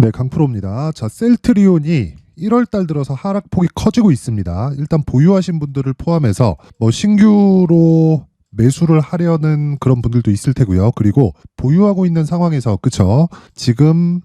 네, 강프로입니다. 자, 셀트리온이 1월 달 들어서 하락폭이 커지고 있습니다. 일단 보유하신 분들을 포함해서 뭐 신규로 매수를 하려는 그런 분들도 있을 테고요. 그리고 보유하고 있는 상황에서 그쵸? 지금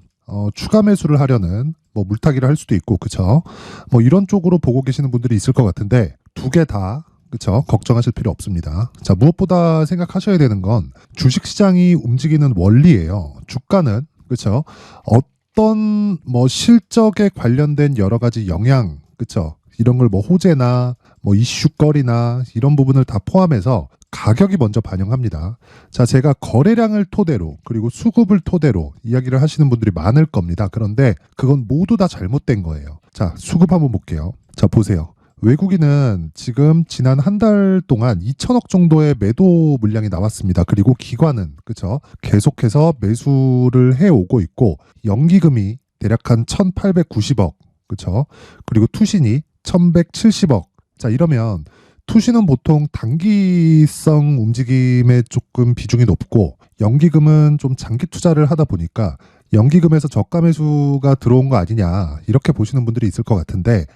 추가 매수를 하려는 뭐 물타기를 할 수도 있고 그쵸? 뭐 이런 쪽으로 보고 계시는 분들이 있을 것 같은데 두 개 다 그쵸? 걱정하실 필요 없습니다. 자, 무엇보다 생각하셔야 되는 건 주식시장이 움직이는 원리예요. 주가는 그쵸? 어떤 뭐 실적에 관련된 여러 가지 영향, 그쵸? 이런 걸 뭐 호재나 뭐 이슈거리나 이런 부분을 다 포함해서 가격이 먼저 반영합니다. 자, 제가 거래량을 토대로 그리고 수급을 토대로 이야기를 하시는 분들이 많을 겁니다. 그런데 그건 모두 다 잘못된 거예요. 자, 수급 한번 볼게요. 자, 보세요. 외국인은 지금 지난 한 달 동안 2천억 정도의 매도 물량이 나왔습니다. 그리고 기관은 그쵸? 계속해서 매수를 해오고 있고 연기금이 대략 한 1,890억 그쵸? 그리고 투신이 1,170억. 자, 이러면 투신은 보통 단기성 움직임에 조금 비중이 높고 연기금은 좀 장기 투자를 하다 보니까 연기금에서 저가 매수가 들어온 거 아니냐 이렇게 보시는 분들이 있을 것 같은데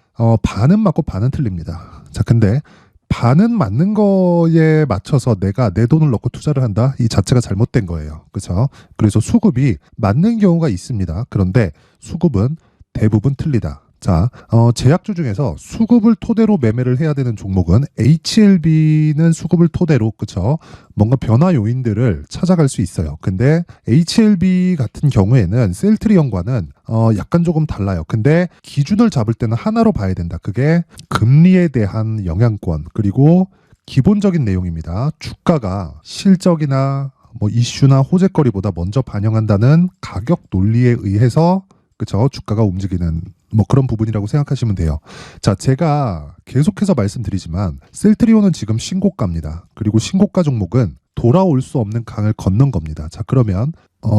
반은 맞고 반은 틀립니다. 자, 근데 반은 맞는 거에 맞춰서 내가 내 돈을 넣고 투자를 한다? 이 자체가 잘못된 거예요. 그렇죠? 그래서 수급이 맞는 경우가 있습니다. 그런데 수급은 대부분 틀리다. 자, 제약주 중에서 수급을 토대로 매매를 해야 되는 종목은 HLB는 수급을 토대로 그쵸? 뭔가 변화 요인들을 찾아갈 수 있어요. 근데 HLB 같은 경우에는 셀트리온과는 약간 조금 달라요. 근데 기준을 잡을 때는 하나로 봐야 된다. 그게 금리에 대한 영향권 그리고 기본적인 내용입니다. 주가가 실적이나 뭐 이슈나 호재거리보다 먼저 반영한다는 가격 논리에 의해서 그쵸? 주가가 움직이는 뭐 그런 부분이라고 생각하시면 돼요. 자, 제가 계속해서 말씀드리지만 셀트리온은 지금 신고가입니다. 그리고 신고가 종목은 돌아올 수 없는 강을 걷는 겁니다. 자, 그러면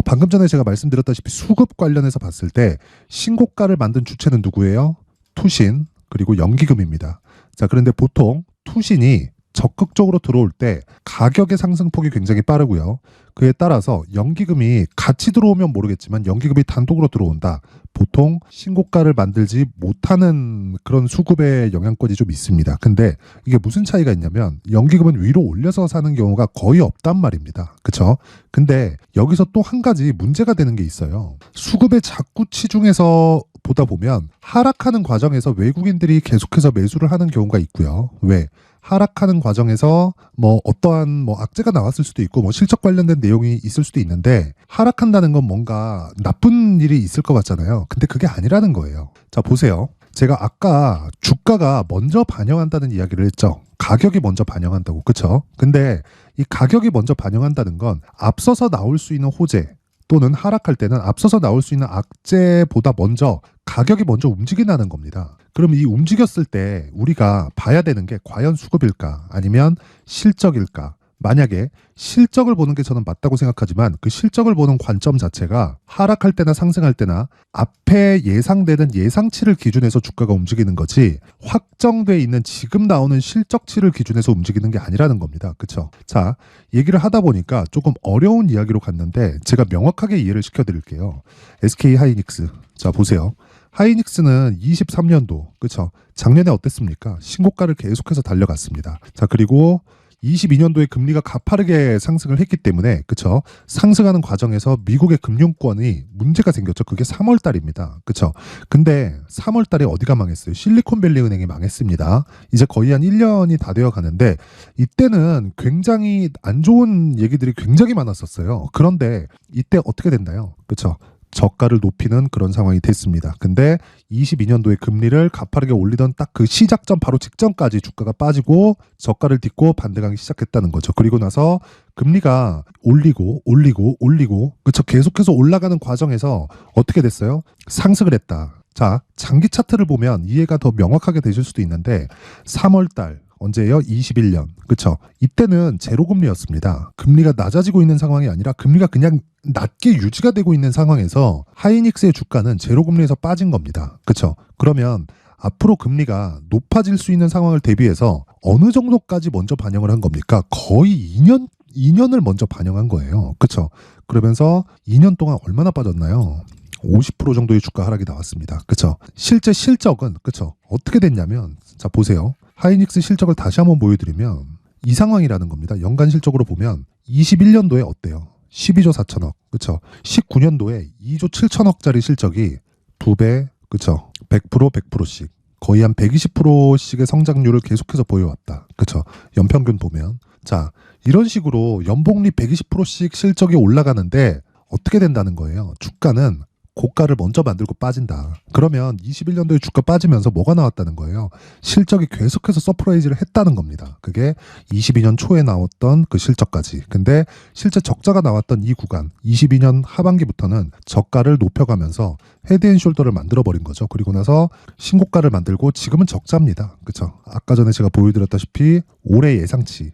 방금 전에 제가 말씀드렸다시피 수급 관련해서 봤을 때 신고가를 만든 주체는 누구예요? 투신 그리고 연기금입니다. 자, 그런데 보통 투신이 적극적으로 들어올 때 가격의 상승폭이 굉장히 빠르고요. 그에 따라서 연기금이 같이 들어오면 모르겠지만 연기금이 단독으로 들어온다. 보통 신고가를 만들지 못하는 그런 수급의 영향권이 좀 있습니다. 근데 이게 무슨 차이가 있냐면 연기금은 위로 올려서 사는 경우가 거의 없단 말입니다. 그쵸? 근데 여기서 또 한 가지 문제가 되는 게 있어요. 수급에 자꾸 치중해서 보다 보면 하락하는 과정에서 외국인들이 계속해서 매수를 하는 경우가 있고요. 왜? 하락하는 과정에서 뭐 어떠한 뭐 악재가 나왔을 수도 있고 뭐 실적 관련된 내용이 있을 수도 있는데 하락한다는 건 뭔가 나쁜 일이 있을 것 같잖아요. 근데 그게 아니라는 거예요. 자, 보세요. 제가 아까 주가가 먼저 반영한다는 이야기를 했죠. 가격이 먼저 반영한다고. 그쵸? 근데 이 가격이 먼저 반영한다는 건 앞서서 나올 수 있는 호재 또는 하락할 때는 앞서서 나올 수 있는 악재보다 먼저 가격이 먼저 움직인다는 겁니다. 그럼 이 움직였을 때 우리가 봐야 되는 게 과연 수급일까 아니면 실적일까? 만약에 실적을 보는 게 저는 맞다고 생각하지만 그 실적을 보는 관점 자체가 하락할 때나 상승할 때나 앞에 예상되는 예상치를 기준해서 주가가 움직이는 거지 확정돼 있는 지금 나오는 실적치를 기준해서 움직이는 게 아니라는 겁니다. 그쵸? 자, 얘기를 하다 보니까 조금 어려운 이야기로 갔는데 제가 명확하게 이해를 시켜드릴게요. SK 하이닉스. 자, 보세요. 하이닉스는 23년도, 그쵸? 작년에 어땠습니까? 신고가를 계속해서 달려갔습니다. 자, 그리고 22년도에 금리가 가파르게 상승을 했기 때문에, 그쵸? 상승하는 과정에서 미국의 금융권이 문제가 생겼죠. 그게 3월 달입니다. 그쵸? 근데 3월 달에 어디가 망했어요? 실리콘밸리 은행이 망했습니다. 이제 거의 한 1년이 다 되어 가는데, 이때는 굉장히 안 좋은 얘기들이 굉장히 많았었어요. 그런데 이때 어떻게 됐나요? 그쵸? 저가를 높이는 그런 상황이 됐습니다. 근데 22년도에 금리를 가파르게 올리던 딱 그 시작점 바로 직전까지 주가가 빠지고 저가를 딛고 반등하기 시작했다는 거죠. 그리고 나서 금리가 올리고 그쵸? 계속해서 올라가는 과정에서 어떻게 됐어요? 상승을 했다. 자, 장기 차트를 보면 이해가 더 명확하게 되실 수도 있는데 3월 달 언제예요? 21년. 그쵸? 이때는 제로금리였습니다. 금리가 낮아지고 있는 상황이 아니라 금리가 그냥 낮게 유지가 되고 있는 상황에서 하이닉스의 주가는 제로금리에서 빠진 겁니다. 그쵸? 그러면 앞으로 금리가 높아질 수 있는 상황을 대비해서 어느 정도까지 먼저 반영을 한 겁니까? 거의 2년을 먼저 반영한 거예요. 그쵸? 그러면서 2년 동안 얼마나 빠졌나요? 50% 정도의 주가 하락이 나왔습니다. 그쵸? 실제 실적은 그쵸? 어떻게 됐냐면 자 보세요. 하이닉스 실적을 다시 한번 보여드리면 이 상황이라는 겁니다. 연간 실적으로 보면 21년도에 어때요? 12조 4천억. 그쵸? 19년도에 2조 7천억짜리 실적이 2배, 그쵸? 100%, 100%씩. 거의 한 120%씩의 성장률을 계속해서 보여왔다. 그쵸? 연평균 보면. 자, 이런 식으로 연복리 120%씩 실적이 올라가는데 어떻게 된다는 거예요? 주가는 고가를 먼저 만들고 빠진다. 그러면 21년도에 주가 빠지면서 뭐가 나왔다는 거예요? 실적이 계속해서 서프라이즈를 했다는 겁니다. 그게 22년 초에 나왔던 그 실적까지. 근데 실제 적자가 나왔던 이 구간, 22년 하반기부터는 저가를 높여가면서 헤드앤숄더를 만들어버린 거죠. 그리고 나서 신고가를 만들고 지금은 적자입니다. 그쵸? 아까 전에 제가 보여드렸다시피 올해 예상치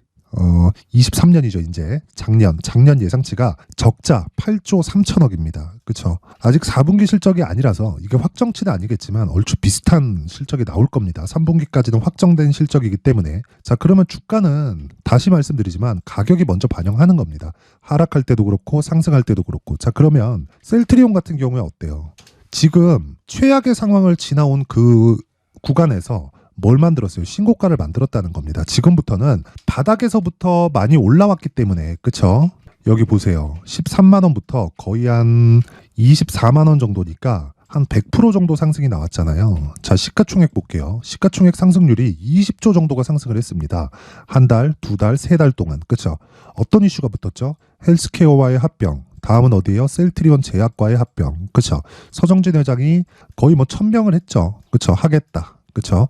23년이죠, 이제. 작년 예상치가 적자 8조 3천억입니다. 그쵸? 아직 4분기 실적이 아니라서 이게 확정치는 아니겠지만 얼추 비슷한 실적이 나올 겁니다. 3분기까지는 확정된 실적이기 때문에. 자, 그러면 주가는 다시 말씀드리지만 가격이 먼저 반영하는 겁니다. 하락할 때도 그렇고 상승할 때도 그렇고. 자, 그러면 셀트리온 같은 경우에 어때요? 지금 최악의 상황을 지나온 그 구간에서 뭘 만들었어요? 신고가를 만들었다는 겁니다. 지금부터는 바닥에서부터 많이 올라왔기 때문에 그쵸? 여기 보세요. 13만 원부터 거의 한 24만 원 정도니까 한 100% 정도 상승이 나왔잖아요. 자, 시가총액 볼게요. 시가총액 상승률이 20조 정도가 상승을 했습니다. 한 달, 두 달, 세 달 동안. 그쵸? 어떤 이슈가 붙었죠? 헬스케어와의 합병. 다음은 어디예요? 셀트리온 제약과의 합병. 그쵸? 서정진 회장이 거의 뭐 천명을 했죠. 그쵸? 하겠다. 그쵸?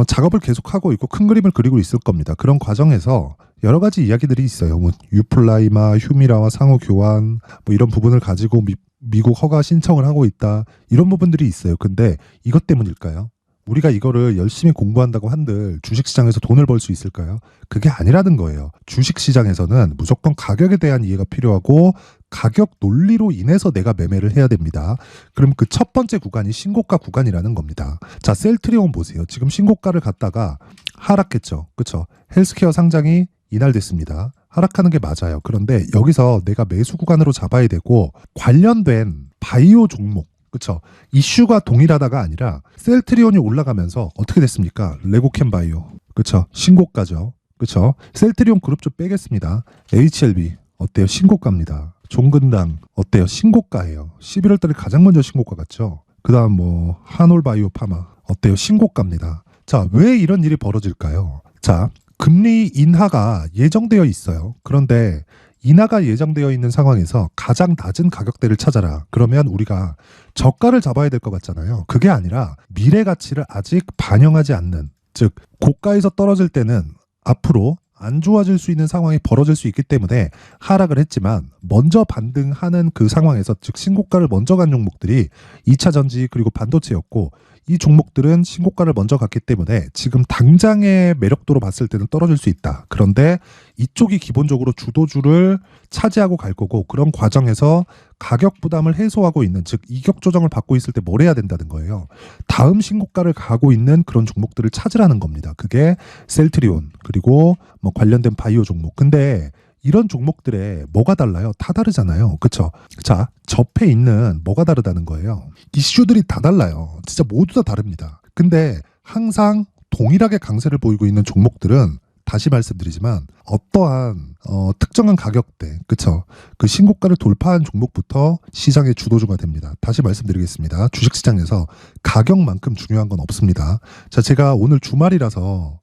작업을 계속하고 있고 큰 그림을 그리고 있을 겁니다. 그런 과정에서 여러 가지 이야기들이 있어요. 뭐 유플라이마, 휴미라와 상호 교환 뭐 이런 부분을 가지고 미국 허가 신청을 하고 있다. 이런 부분들이 있어요. 근데 이것 때문일까요? 우리가 이거를 열심히 공부한다고 한들 주식시장에서 돈을 벌 수 있을까요? 그게 아니라는 거예요. 주식시장에서는 무조건 가격에 대한 이해가 필요하고 가격 논리로 인해서 내가 매매를 해야 됩니다. 그럼 그 첫 번째 구간이 신고가 구간이라는 겁니다. 자, 셀트리온 보세요. 지금 신고가를 갖다가 하락했죠. 그렇죠? 헬스케어 상장이 이날됐습니다. 하락하는 게 맞아요. 그런데 여기서 내가 매수 구간으로 잡아야 되고 관련된 바이오 종목 그쵸? 이슈가 동일하다가 아니라 셀트리온이 올라가면서 어떻게 됐습니까? 레고캠 바이오. 그쵸? 신고가죠. 그쵸? 셀트리온 그룹 좀 빼겠습니다. HLB 어때요? 신고가입니다. 종근당 어때요? 신고가예요. 11월 달에 가장 먼저 신고가 같죠? 그 다음 뭐 한올바이오 파마 어때요? 신고가입니다. 자, 왜 이런 일이 벌어질까요? 자, 금리 인하가 예정되어 있어요. 그런데 인하가 예정되어 있는 상황에서 가장 낮은 가격대를 찾아라. 그러면 우리가 저가를 잡아야 될 것 같잖아요. 그게 아니라 미래 가치를 아직 반영하지 않는, 즉 고가에서 떨어질 때는 앞으로 안 좋아질 수 있는 상황이 벌어질 수 있기 때문에 하락을 했지만 먼저 반등하는 그 상황에서 즉 신고가를 먼저 간 종목들이 2차 전지 그리고 반도체였고 이 종목들은 신고가를 먼저 갔기 때문에 지금 당장의 매력도로 봤을 때는 떨어질 수 있다. 그런데 이쪽이 기본적으로 주도주를 차지하고 갈 거고 그런 과정에서 가격 부담을 해소하고 있는 즉 이격 조정을 받고 있을 때 뭘 해야 된다는 거예요. 다음 신고가를 가고 있는 그런 종목들을 찾으라는 겁니다. 그게 셀트리온 그리고 뭐 관련된 바이오 종목. 근데 이런 종목들에 뭐가 달라요? 다 다르잖아요. 그쵸? 자, 접해 있는 뭐가 다르다는 거예요. 이슈들이 다 달라요. 진짜 모두 다 다릅니다. 근데 항상 동일하게 강세를 보이고 있는 종목들은 다시 말씀드리지만 어떠한 특정한 가격대, 그쵸? 그 신고가를 돌파한 종목부터 시장의 주도주가 됩니다. 다시 말씀드리겠습니다. 주식시장에서 가격만큼 중요한 건 없습니다. 자, 제가 오늘 주말이라서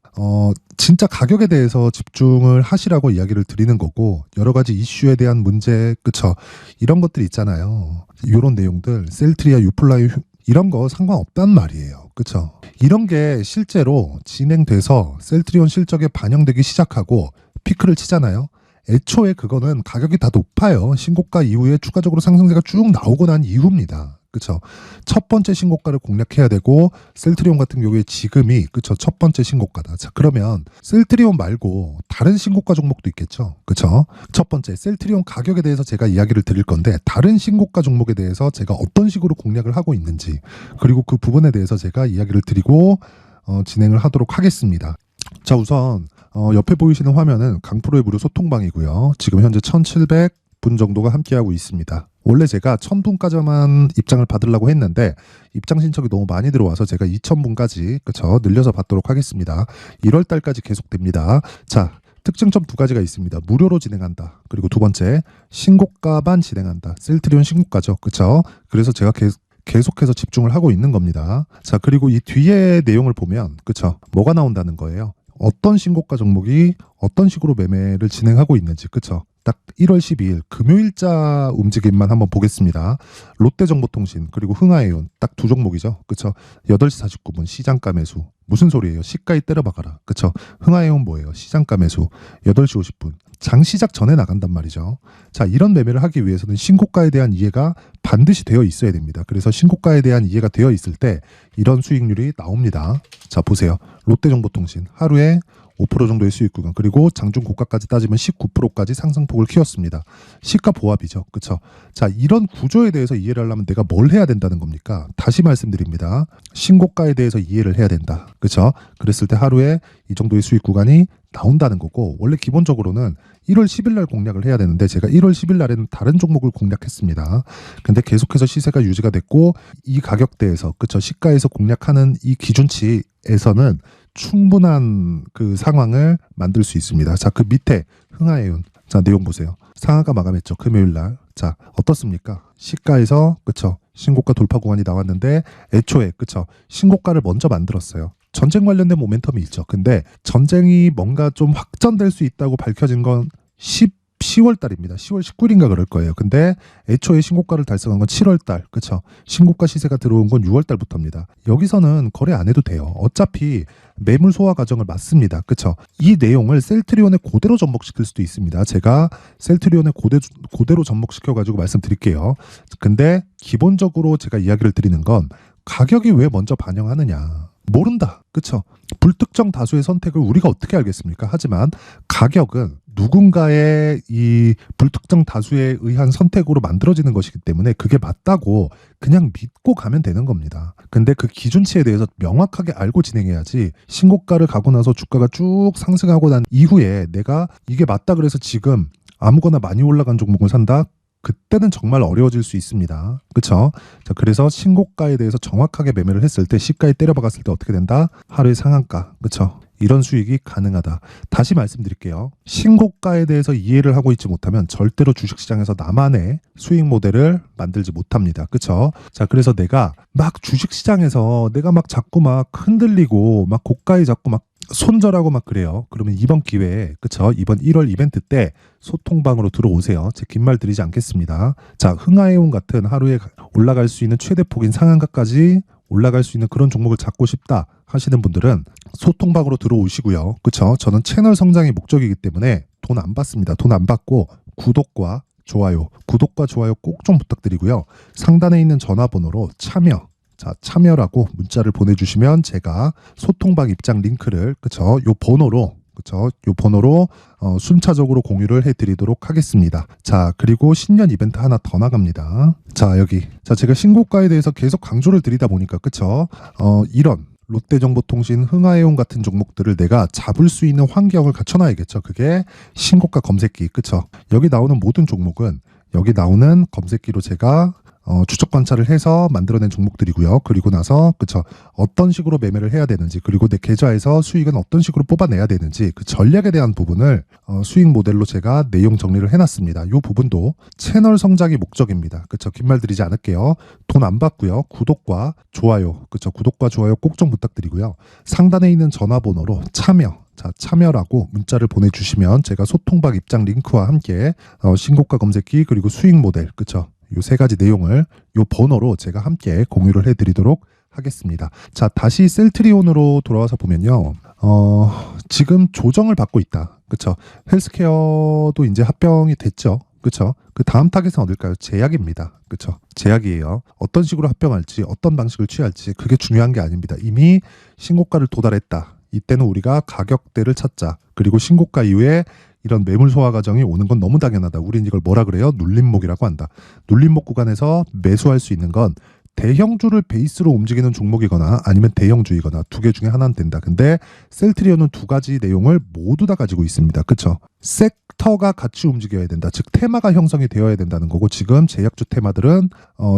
진짜 가격에 대해서 집중을 하시라고 이야기를 드리는 거고 여러 가지 이슈에 대한 문제, 그쵸? 이런 것들이 있잖아요. 이런 내용들, 셀트리아, 유플라이 이런 거 상관없단 말이에요. 그쵸? 이런 게 실제로 진행돼서 셀트리온 실적에 반영되기 시작하고 피크를 치잖아요. 애초에 그거는 가격이 다 높아요. 신고가 이후에 추가적으로 상승세가 쭉 나오고 난 이후입니다. 그쵸? 첫 번째 신고가를 공략해야 되고 셀트리온 같은 경우에 지금이 그쵸? 첫 번째 신고가다. 자, 그러면 셀트리온 말고 다른 신고가 종목도 있겠죠? 그쵸? 첫 번째 셀트리온 가격에 대해서 제가 이야기를 드릴 건데 다른 신고가 종목에 대해서 제가 어떤 식으로 공략을 하고 있는지 그리고 그 부분에 대해서 제가 이야기를 드리고 진행을 하도록 하겠습니다. 자, 우선 옆에 보이시는 화면은 강프로의 무료 소통방이고요. 지금 현재 1700 분 정도가 함께하고 있습니다. 원래 제가 1000분까지만 입장을 받으려고 했는데 입장 신청이 너무 많이 들어와서 제가 2000분까지 그쵸 늘려서 받도록 하겠습니다. 1월 달까지 계속됩니다. 자, 특징점 두 가지가 있습니다. 무료로 진행한다. 그리고 두 번째, 신고가만 진행한다. 셀트리온 신고가죠. 그쵸? 그래서 제가 계속해서 집중을 하고 있는 겁니다. 자, 그리고 이 뒤에 내용을 보면 그쵸? 뭐가 나온다는 거예요. 어떤 신고가 종목이 어떤 식으로 매매를 진행하고 있는지 그쵸? 딱 1월 12일 금요일자 움직임만 한번 보겠습니다. 롯데정보통신 그리고 흥하해운 딱 두 종목이죠. 그쵸? 8시 49분 시장가 매수. 무슨 소리예요? 시가에 때려박아라. 그쵸? 흥하해운 뭐예요? 시장가 매수. 8시 50분. 장 시작 전에 나간단 말이죠. 자, 이런 매매를 하기 위해서는 신고가에 대한 이해가 반드시 되어 있어야 됩니다. 그래서 신고가에 대한 이해가 되어 있을 때 이런 수익률이 나옵니다. 자, 보세요. 롯데정보통신 하루에 5% 정도의 수익 구간 그리고 장중 고가까지 따지면 19%까지 상승폭을 키웠습니다. 시가 보합이죠. 그쵸? 자, 이런 구조에 대해서 이해를 하려면 내가 뭘 해야 된다는 겁니까? 다시 말씀드립니다. 신고가에 대해서 이해를 해야 된다. 그쵸? 그랬을 때 하루에 이 정도의 수익 구간이 나온다는 거고 원래 기본적으로는 1월 10일 날 공략을 해야 되는데 제가 1월 10일 날에는 다른 종목을 공략했습니다. 근데 계속해서 시세가 유지가 됐고 이 가격대에서 그쵸? 시가에서 공략하는 이 기준치에서는 충분한 그 상황을 만들 수 있습니다. 자, 그 밑에 흥하해운 자 내용 보세요. 상하가 마감했죠. 금요일 날. 자, 어떻습니까? 시가에서 그쵸? 신고가 돌파 구간이 나왔는데 애초에 그쵸? 신고가를 먼저 만들었어요. 전쟁 관련된 모멘텀이 있죠. 근데 전쟁이 뭔가 좀 확전될 수 있다고 밝혀진 건 10월 달입니다. 10월 19일인가 그럴 거예요. 근데 애초에 신고가를 달성한 건 7월 달. 그쵸? 신고가 시세가 들어온 건 6월 달부터입니다. 여기서는 거래 안 해도 돼요. 어차피 매물 소화 과정을 맞습니다. 그쵸? 이 내용을 셀트리온에 그대로 접목시킬 수도 있습니다. 제가 셀트리온에 그대로 접목시켜가지고 말씀드릴게요. 근데 기본적으로 제가 이야기를 드리는 건 가격이 왜 먼저 반영하느냐. 모른다. 그쵸? 불특정 다수의 선택을 우리가 어떻게 알겠습니까? 하지만 가격은 누군가의 이 불특정 다수에 의한 선택으로 만들어지는 것이기 때문에 그게 맞다고 그냥 믿고 가면 되는 겁니다. 근데 그 기준치에 대해서 명확하게 알고 진행해야지 신고가를 가고 나서 주가가 쭉 상승하고 난 이후에 내가 이게 맞다 그래서 지금 아무거나 많이 올라간 종목을 산다? 그때는 정말 어려워질 수 있습니다. 그쵸? 자, 그래서 신고가에 대해서 정확하게 매매를 했을 때 시가에 때려박았을 때 어떻게 된다? 하루의 상한가. 그쵸? 이런 수익이 가능하다. 다시 말씀드릴게요. 신고가에 대해서 이해를 하고 있지 못하면 절대로 주식시장에서 나만의 수익 모델을 만들지 못합니다. 그쵸? 자, 그래서 내가 막 주식시장에서 내가 막 자꾸 막 흔들리고 막 고가에 자꾸 막 손절하고 막 그래요. 그러면 이번 기회에 그쵸? 이번 1월 이벤트 때 소통방으로 들어오세요. 제 긴 말 드리지 않겠습니다. 자, 흥하해운 같은 하루에 올라갈 수 있는 최대폭인 상한가까지 올라갈 수 있는 그런 종목을 잡고 싶다 하시는 분들은 소통방으로 들어오시고요. 그쵸? 저는 채널 성장이 목적이기 때문에 돈 안 받습니다. 돈 안 받고 구독과 좋아요 꼭 좀 부탁드리고요. 상단에 있는 전화번호로 참여라고 문자를 보내주시면 제가 소통방 입장 링크를 그쵸? 요 번호로 순차적으로 공유를 해드리도록 하겠습니다. 자, 그리고 신년 이벤트 하나 더 나갑니다. 자, 여기. 자, 제가 신고가에 대해서 계속 강조를 드리다 보니까, 그쵸? 이런 롯데정보통신, 흥하해운 같은 종목들을 내가 잡을 수 있는 환경을 갖춰놔야겠죠. 그게 신고가 검색기, 그쵸? 여기 나오는 모든 종목은 여기 나오는 검색기로 제가 추적 관찰을 해서 만들어낸 종목들이고요. 그리고 나서 그쵸 어떤 식으로 매매를 해야 되는지 그리고 내 계좌에서 수익은 어떤 식으로 뽑아내야 되는지 그 전략에 대한 부분을 수익 모델로 제가 내용 정리를 해놨습니다. 이 부분도 채널 성장이 목적입니다. 그쵸 긴 말 드리지 않을게요. 돈 안 받고요. 구독과 좋아요 꼭 좀 부탁드리고요. 상단에 있는 전화번호로 참여라고 문자를 보내주시면 제가 소통방 입장 링크와 함께 신고가 검색기 그리고 수익 모델 그쵸 요 세 가지 내용을 요 번호로 제가 함께 공유를 해드리도록 하겠습니다. 자, 다시 셀트리온으로 돌아와서 보면요. 지금 조정을 받고 있다. 그쵸? 헬스케어도 이제 합병이 됐죠. 그쵸? 그 다음 타겟은 어딜까요? 제약입니다. 그쵸? 제약이에요. 어떤 식으로 합병할지, 어떤 방식을 취할지 그게 중요한 게 아닙니다. 이미 신고가를 도달했다. 이때는 우리가 가격대를 찾자. 그리고 신고가 이후에 이런 매물 소화 과정이 오는 건 너무 당연하다. 우린 이걸 뭐라 그래요? 눌림목이라고 한다. 눌림목 구간에서 매수할 수 있는 건 대형주를 베이스로 움직이는 종목이거나 아니면 대형주이거나 두 개 중에 하나는 된다. 근데 셀트리온은 두 가지 내용을 모두 다 가지고 있습니다. 그쵸? 섹터가 같이 움직여야 된다. 즉 테마가 형성이 되어야 된다는 거고, 지금 제약주 테마들은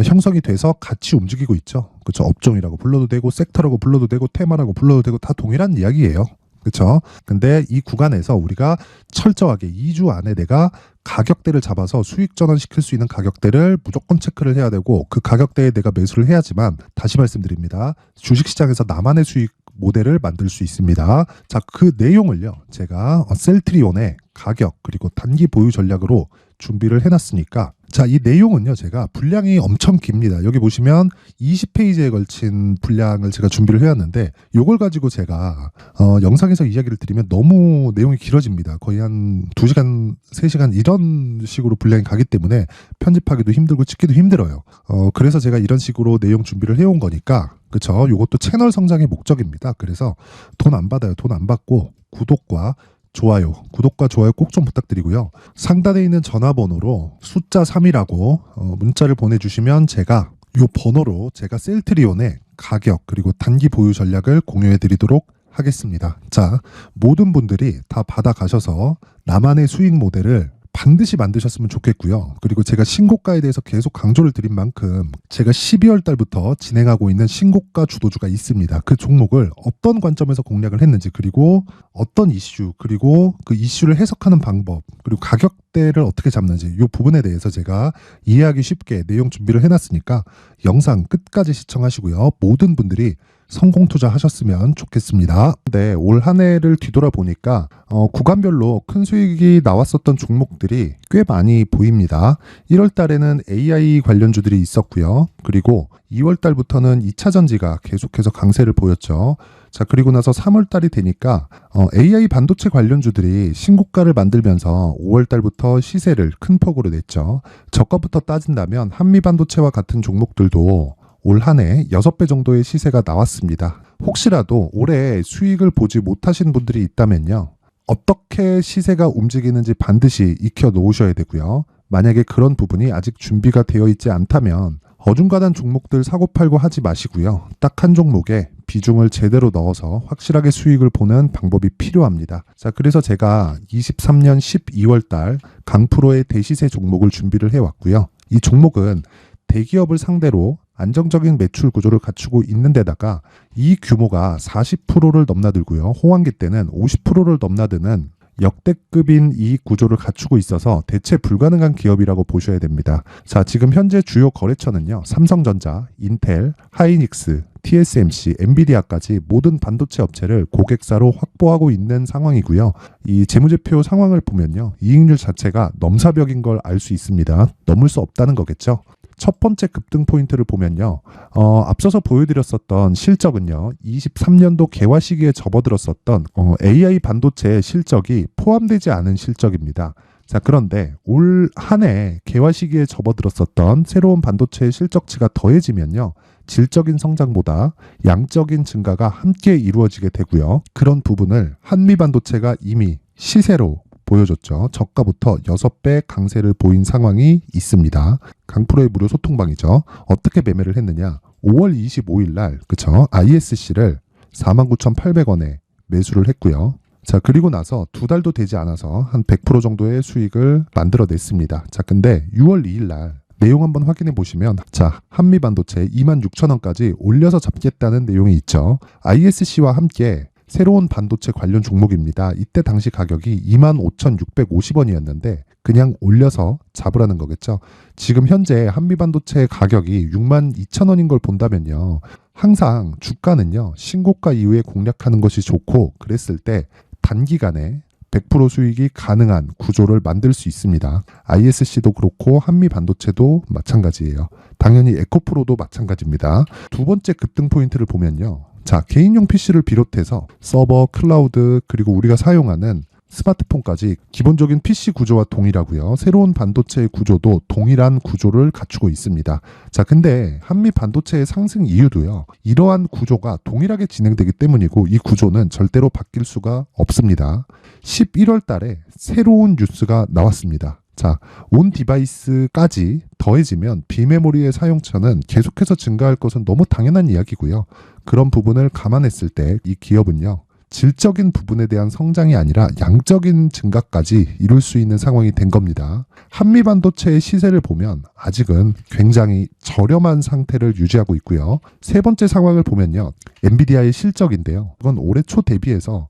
형성이 돼서 같이 움직이고 있죠. 그렇죠. 업종이라고 불러도 되고 섹터라고 불러도 되고 테마라고 불러도 되고 다 동일한 이야기예요. 그렇죠. 근데 이 구간에서 우리가 철저하게 2주 안에 내가 가격대를 잡아서 수익 전환시킬 수 있는 가격대를 무조건 체크를 해야 되고, 그 가격대에 내가 매수를 해야지만, 다시 말씀드립니다, 주식시장에서 나만의 수익 모델을 만들 수 있습니다. 자, 그 내용을요, 제가 셀트리온의 가격 그리고 단기 보유 전략으로 준비를 해놨으니까, 자, 이 내용은요, 제가 분량이 엄청 깁니다. 여기 보시면 20페이지에 걸친 분량을 제가 준비를 해왔는데, 요걸 가지고 제가 영상에서 이야기를 드리면 너무 내용이 길어집니다. 거의 한 2시간, 3시간 이런 식으로 분량이 가기 때문에 편집하기도 힘들고 찍기도 힘들어요. 그래서 제가 이런 식으로 내용 준비를 해온 거니까, 그쵸? 요것도 채널 성장의 목적입니다. 그래서 돈 안 받아요. 돈 안 받고 구독과 좋아요 꼭 좀 부탁드리고요. 상단에 있는 전화번호로 숫자 3이라고 문자를 보내주시면 제가 요 번호로 제가 셀트리온의 가격 그리고 단기 보유 전략을 공유해 드리도록 하겠습니다. 자, 모든 분들이 다 받아가셔서 나만의 수익 모델을 반드시 만드셨으면 좋겠고요. 그리고 제가 신고가에 대해서 계속 강조를 드린 만큼 제가 12월 달부터 진행하고 있는 신고가 주도주가 있습니다. 그 종목을 어떤 관점에서 공략을 했는지, 그리고 어떤 이슈, 그리고 그 이슈를 해석하는 방법, 그리고 가격대를 어떻게 잡는지, 이 부분에 대해서 제가 이해하기 쉽게 내용 준비를 해놨으니까 영상 끝까지 시청하시고요. 모든 분들이 성공 투자하셨으면 좋겠습니다. 네, 올 한 해를 뒤돌아보니까 구간별로 큰 수익이 나왔었던 종목들이 꽤 많이 보입니다. 1월 달에는 AI 관련주들이 있었고요. 그리고 2월 달부터는 2차 전지가 계속해서 강세를 보였죠. 자, 그리고 나서 3월 달이 되니까 AI 반도체 관련주들이 신고가를 만들면서 5월 달부터 시세를 큰 폭으로 냈죠. 저가부터 따진다면 한미반도체와 같은 종목들도 올 한 해 6배 정도의 시세가 나왔습니다. 혹시라도 올해 수익을 보지 못하신 분들이 있다면요, 어떻게 시세가 움직이는지 반드시 익혀 놓으셔야 되고요. 만약에 그런 부분이 아직 준비가 되어 있지 않다면 어중간한 종목들 사고팔고 하지 마시고요. 딱 한 종목에 비중을 제대로 넣어서 확실하게 수익을 보는 방법이 필요합니다. 자, 그래서 제가 23년 12월 달 강프로의 대시세 종목을 준비를 해왔고요. 이 종목은 대기업을 상대로 안정적인 매출 구조를 갖추고 있는 데다가 이 규모가 40%를 넘나들고요. 호황기 때는 50%를 넘나드는 역대급인 이 구조를 갖추고 있어서 대체 불가능한 기업이라고 보셔야 됩니다. 자, 지금 현재 주요 거래처는요, 삼성전자, 인텔, 하이닉스, TSMC, 엔비디아까지 모든 반도체 업체를 고객사로 확보하고 있는 상황이고요. 이 재무제표 상황을 보면요, 이익률 자체가 넘사벽인 걸 알 수 있습니다. 넘을 수 없다는 거겠죠. 첫 번째 급등 포인트를 보면요, 앞서서 보여드렸었던 실적은요, 23년도 개화 시기에 접어들었었던 AI 반도체의 실적이 포함되지 않은 실적입니다. 자, 그런데 올 한 해 개화 시기에 접어들었었던 새로운 반도체의 실적치가 더해지면요, 질적인 성장보다 양적인 증가가 함께 이루어지게 되고요. 그런 부분을 한미반도체가 이미 시세로 보여줬죠. 저가부터 6배 강세를 보인 상황이 있습니다. 강프로의 무료 소통방이죠. 어떻게 매매를 했느냐? 5월 25일 날, 그쵸? ISC를 49,800원에 매수를 했고요. 자, 그리고 나서 2달도 되지 않아서 한 100% 정도의 수익을 만들어냈습니다. 자, 근데 6월 2일 날 내용 한번 확인해 보시면, 자, 한미반도체 26,000원까지 올려서 잡겠다는 내용이 있죠. ISC와 함께 새로운 반도체 관련 종목입니다. 이때 당시 가격이 25,650원이었는데 그냥 올려서 잡으라는 거겠죠. 지금 현재 한미반도체 가격이 62,000원인 걸 본다면요, 항상 주가는요, 신고가 이후에 공략하는 것이 좋고, 그랬을 때 단기간에 100% 수익이 가능한 구조를 만들 수 있습니다. ISC도 그렇고 한미반도체도 마찬가지예요. 당연히 에코프로도 마찬가지입니다. 두 번째 급등 포인트를 보면요, 자, 개인용 PC를 비롯해서 서버, 클라우드, 그리고 우리가 사용하는 스마트폰까지 기본적인 PC 구조와 동일하고요. 새로운 반도체의 구조도 동일한 구조를 갖추고 있습니다. 자, 근데 한미 반도체의 상승 이유도요, 이러한 구조가 동일하게 진행되기 때문이고, 이 구조는 절대로 바뀔 수가 없습니다. 11월 달에 새로운 뉴스가 나왔습니다. 자, 온 디바이스까지 더해지면 비메모리의 사용처는 계속해서 증가할 것은 너무 당연한 이야기고요. 그런 부분을 감안했을 때 이 기업은요, 질적인 부분에 대한 성장이 아니라 양적인 증가까지 이룰 수 있는 상황이 된 겁니다. 한미반도체의 시세를 보면 아직은 굉장히 저렴한 상태를 유지하고 있고요. 세 번째 상황을 보면요. 엔비디아의 실적인데요. 이건 올해 초 대비해서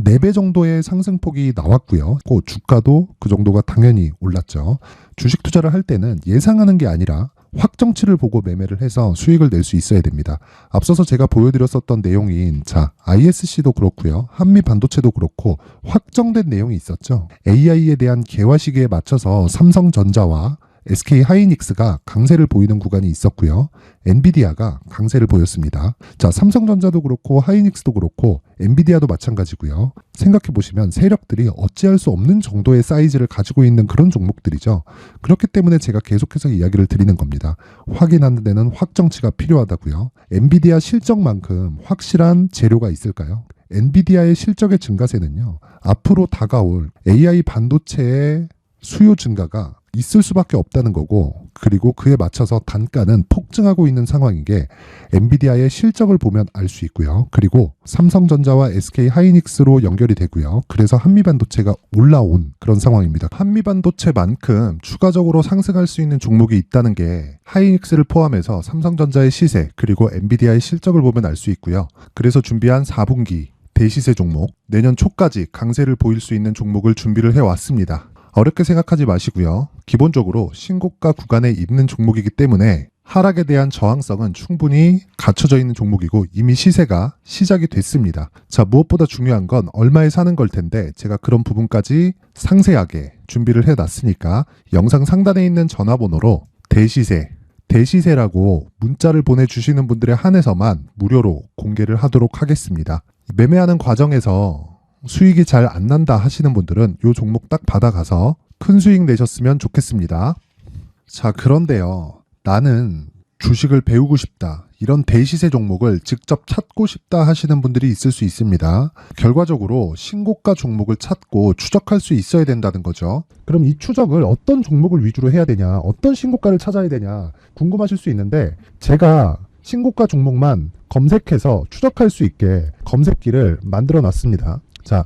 4배 정도의 상승폭이 나왔고요. 그 주가도 그 정도가 당연히 올랐죠. 주식 투자를 할 때는 예상하는 게 아니라 확정치를 보고 매매를 해서 수익을 낼 수 있어야 됩니다. 앞서서 제가 보여드렸었던 내용인 ISC도 그렇고요. 한미 반도체도 그렇고 확정된 내용이 있었죠. AI에 대한 개화 시기에 맞춰서 삼성전자와 SK 하이닉스가 강세를 보이는 구간이 있었고요. 엔비디아가 강세를 보였습니다. 삼성전자도 그렇고 하이닉스도 그렇고 엔비디아도 마찬가지고요. 생각해보시면 세력들이 어찌할 수 없는 정도의 사이즈를 가지고 있는 그런 종목들이죠. 그렇기 때문에 제가 계속해서 이야기를 드리는 겁니다. 확인하는 데는 확정치가 필요하다고요. 엔비디아 실적만큼 확실한 재료가 있을까요? 엔비디아의 실적의 증가세는요. 앞으로 다가올 AI 반도체의 수요 증가가 있을 수밖에 없다는 거고, 그리고 그에 맞춰서 단가는 폭증하고 있는 상황인 게 엔비디아의 실적을 보면 알 수 있고요. 그리고 삼성전자와 SK 하이닉스로 연결이 되고요. 그래서 한미반도체가 올라온 그런 상황입니다. 한미반도체만큼 추가적으로 상승할 수 있는 종목이 있다는 게 하이닉스를 포함해서 삼성전자의 시세 그리고 엔비디아의 실적을 보면 알 수 있고요. 그래서 준비한 4분기 대시세 종목, 내년 초까지 강세를 보일 수 있는 종목을 준비를 해왔습니다. 어렵게 생각하지 마시고요. 기본적으로 신고가 구간에 있는 종목이기 때문에 하락에 대한 저항성은 충분히 갖춰져 있는 종목이고 이미 시세가 시작이 됐습니다. 무엇보다 중요한 건 얼마에 사는 걸 텐데 제가 그런 부분까지 상세하게 준비를 해놨으니까 영상 상단에 있는 전화번호로 대시세라고 문자를 보내주시는 분들에 한해서만 무료로 공개를 하도록 하겠습니다. 매매하는 과정에서 수익이 잘 안 난다 하시는 분들은 이 종목 딱 받아가서 큰 수익 내셨으면 좋겠습니다. 그런데요. 나는 주식을 배우고 싶다. 이런 대시세 종목을 직접 찾고 싶다 하시는 분들이 있을 수 있습니다. 결과적으로 신고가 종목을 찾고 추적할 수 있어야 된다는 거죠. 그럼 이 추적을 어떤 종목을 위주로 해야 되냐, 어떤 신고가를 찾아야 되냐 궁금하실 수 있는데 제가 신고가 종목만 검색해서 추적할 수 있게 검색기를 만들어 놨습니다.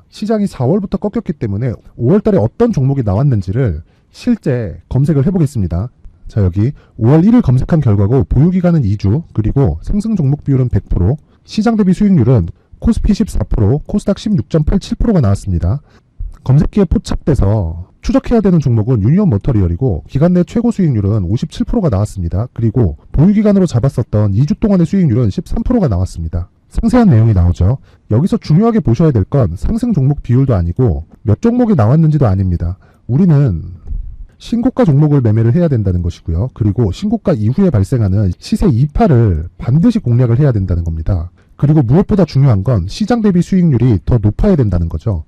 시장이 4월부터 꺾였기 때문에 5월 달에 어떤 종목이 나왔는지를 실제 검색을 해보겠습니다. 여기 5월 1일 검색한 결과고 보유기간은 2주, 그리고 상승 종목 비율은 100%, 시장 대비 수익률은 코스피 14%, 코스닥 16.87%가 나왔습니다. 검색기에 포착돼서 추적해야 되는 종목은 유니온 머터리얼이고 기간 내 최고 수익률은 57%가 나왔습니다. 그리고 보유기간으로 잡았었던 2주 동안의 수익률은 13%가 나왔습니다. 상세한 내용이 나오죠. 여기서 중요하게 보셔야 될 건 상승 종목 비율도 아니고 몇 종목이 나왔는지도 아닙니다. 우리는 신고가 종목을 매매를 해야 된다는 것이고요. 그리고 신고가 이후에 발생하는 시세 이파를 반드시 공략을 해야 된다는 겁니다. 그리고 무엇보다 중요한 건 시장 대비 수익률이 더 높아야 된다는 거죠.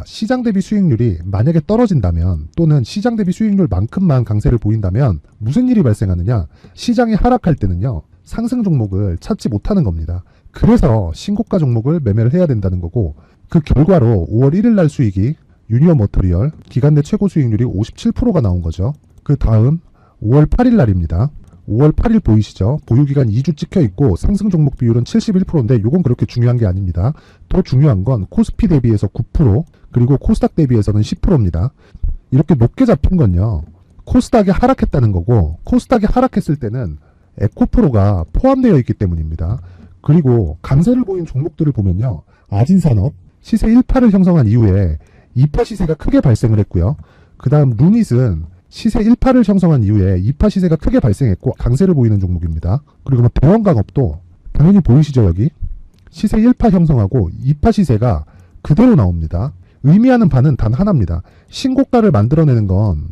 시장 대비 수익률이 만약에 떨어진다면 또는 시장 대비 수익률만큼만 강세를 보인다면 무슨 일이 발생하느냐? 시장이 하락할 때는요. 상승 종목을 찾지 못하는 겁니다. 그래서 신고가 종목을 매매를 해야 된다는 거고 그 결과로 5월 1일 날 수익이 유니온 머터리얼 기간 내 최고 수익률이 57%가 나온 거죠. 그 다음 5월 8일 날입니다. 5월 8일 보이시죠? 보유기간 2주 찍혀 있고 상승 종목 비율은 71%인데 이건 그렇게 중요한 게 아닙니다. 더 중요한 건 코스피 대비해서 9% 그리고 코스닥 대비해서는 10%입니다. 이렇게 높게 잡힌 건요. 코스닥이 하락했다는 거고 코스닥이 하락했을 때는 에코프로가 포함되어 있기 때문입니다. 그리고 강세를 보인 종목들을 보면요. 아진산업 시세 1파를 형성한 이후에 2파 시세가 크게 발생을 했고요. 그 다음 루닛은 시세 1파를 형성한 이후에 2파 시세가 크게 발생했고 강세를 보이는 종목입니다. 그리고 대원강업도 당연히 보이시죠 여기? 시세 1파 형성하고 2파 시세가 그대로 나옵니다. 의미하는 바는 단 하나입니다. 신고가를 만들어내는 건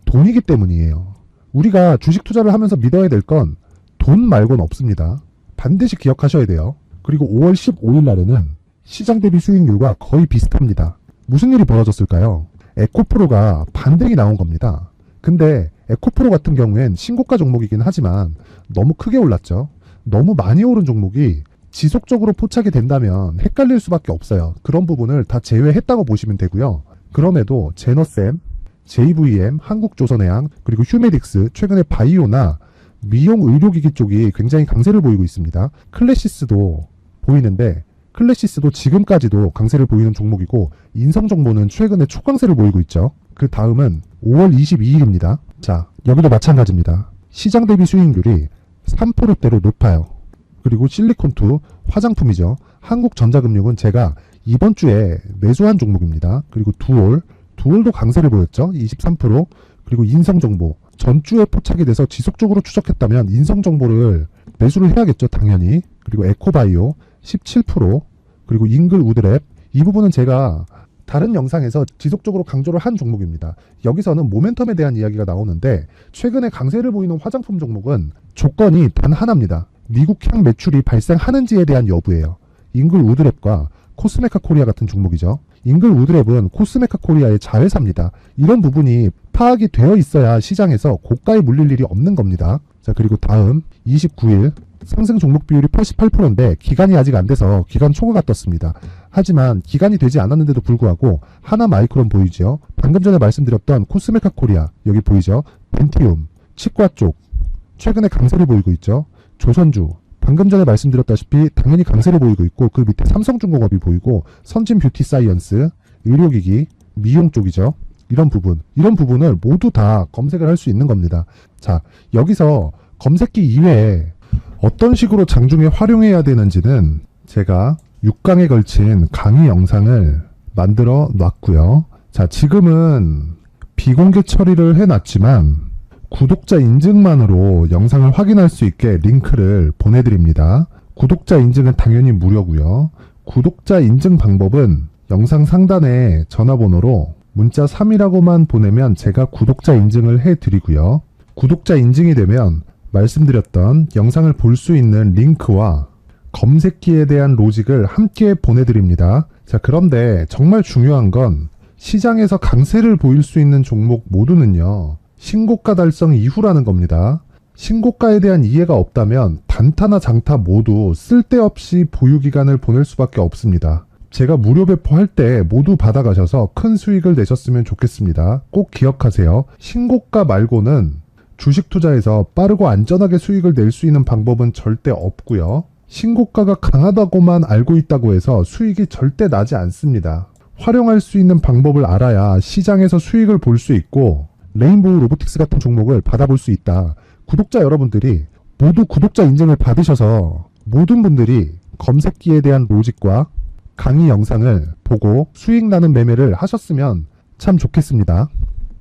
돈이기 때문이에요. 우리가 주식 투자를 하면서 믿어야 될 건 돈 말고는 없습니다. 반드시 기억하셔야 돼요. 그리고 5월 15일 날에는 시장 대비 수익률과 거의 비슷합니다. 무슨 일이 벌어졌을까요? 에코프로가 반등이 나온 겁니다. 근데 에코프로 같은 경우엔 신고가 종목이긴 하지만 너무 크게 올랐죠. 너무 많이 오른 종목이 지속적으로 포착이 된다면 헷갈릴 수밖에 없어요. 그런 부분을 다 제외했다고 보시면 되고요. 그럼에도 제너셈, JVM, 한국조선해양, 그리고 휴메딕스, 최근에 바이오나 미용 의료기기 쪽이 굉장히 강세를 보이고 있습니다. 클래시스도 보이는데 클래시스도 지금까지도 강세를 보이는 종목이고 인성정보는 최근에 초강세를 보이고 있죠. 그 다음은 5월 22일입니다. 자, 여기도 마찬가지입니다. 시장 대비 수익률이 3%대로 높아요. 그리고 실리콘2 화장품이죠. 한국전자금융은 제가 이번 주에 매수한 종목입니다. 그리고 두올도 강세를 보였죠. 23%. 그리고 인성정보 전주에 포착이 돼서 지속적으로 추적했다면 인성정보를 매수를 해야겠죠. 당연히. 그리고 에코바이오 17%. 그리고 잉글우드랩 이 부분은 제가 다른 영상에서 지속적으로 강조를 한 종목입니다. 여기서는 모멘텀에 대한 이야기가 나오는데 최근에 강세를 보이는 화장품 종목은 조건이 단 하나입니다. 미국 향 매출이 발생하는지에 대한 여부예요. 잉글우드랩과 코스메카 코리아 같은 종목이죠. 잉글우드랩은 코스메카 코리아의 자회사입니다. 이런 부분이 파악이 되어 있어야 시장에서 고가에 물릴 일이 없는 겁니다. 자, 그리고 다음 29일 상승 종목 비율이 88%인데 기간이 아직 안 돼서 기간 초과가 떴습니다. 하지만 기간이 되지 않았는데도 불구하고 하나마이크론 보이죠. 방금 전에 말씀드렸던 코스메카 코리아 여기 보이죠. 벤티움, 치과 쪽 최근에 강세를 보이고 있죠. 조선주 방금 전에 말씀드렸다시피 당연히 강세를 보이고 있고 그 밑에 삼성중공업이 보이고 선진 뷰티 사이언스, 의료기기, 미용 쪽이죠. 이런 부분을 모두 다 검색을 할 수 있는 겁니다. 자, 여기서 검색기 이외에 어떤 식으로 장중에 활용해야 되는지는 제가 6강에 걸친 강의 영상을 만들어 놨고요. 자, 지금은 비공개 처리를 해놨지만 구독자 인증만으로 영상을 확인할 수 있게 링크를 보내드립니다. 구독자 인증은 당연히 무료고요. 구독자 인증 방법은 영상 상단에 전화번호로 문자 3이라고만 보내면 제가 구독자 인증을 해드리고요. 구독자 인증이 되면 말씀드렸던 영상을 볼 수 있는 링크와 검색기에 대한 로직을 함께 보내드립니다. 자, 그런데 정말 중요한 건 시장에서 강세를 보일 수 있는 종목 모두는요. 신고가 달성 이후라는 겁니다. 신고가에 대한 이해가 없다면 단타나 장타 모두 쓸데없이 보유기간을 보낼 수밖에 없습니다. 제가 무료 배포할 때 모두 받아가셔서 큰 수익을 내셨으면 좋겠습니다. 꼭 기억하세요. 신고가 말고는 주식 투자에서 빠르고 안전하게 수익을 낼 수 있는 방법은 절대 없고요. 신고가가 강하다고만 알고 있다고 해서 수익이 절대 나지 않습니다. 활용할 수 있는 방법을 알아야 시장에서 수익을 볼 수 있고 레인보우 로보틱스 같은 종목을 받아볼 수 있다. 구독자 여러분들이 모두 구독자 인증을 받으셔서 모든 분들이 검색기에 대한 로직과 강의 영상을 보고 수익 나는 매매를 하셨으면 참 좋겠습니다.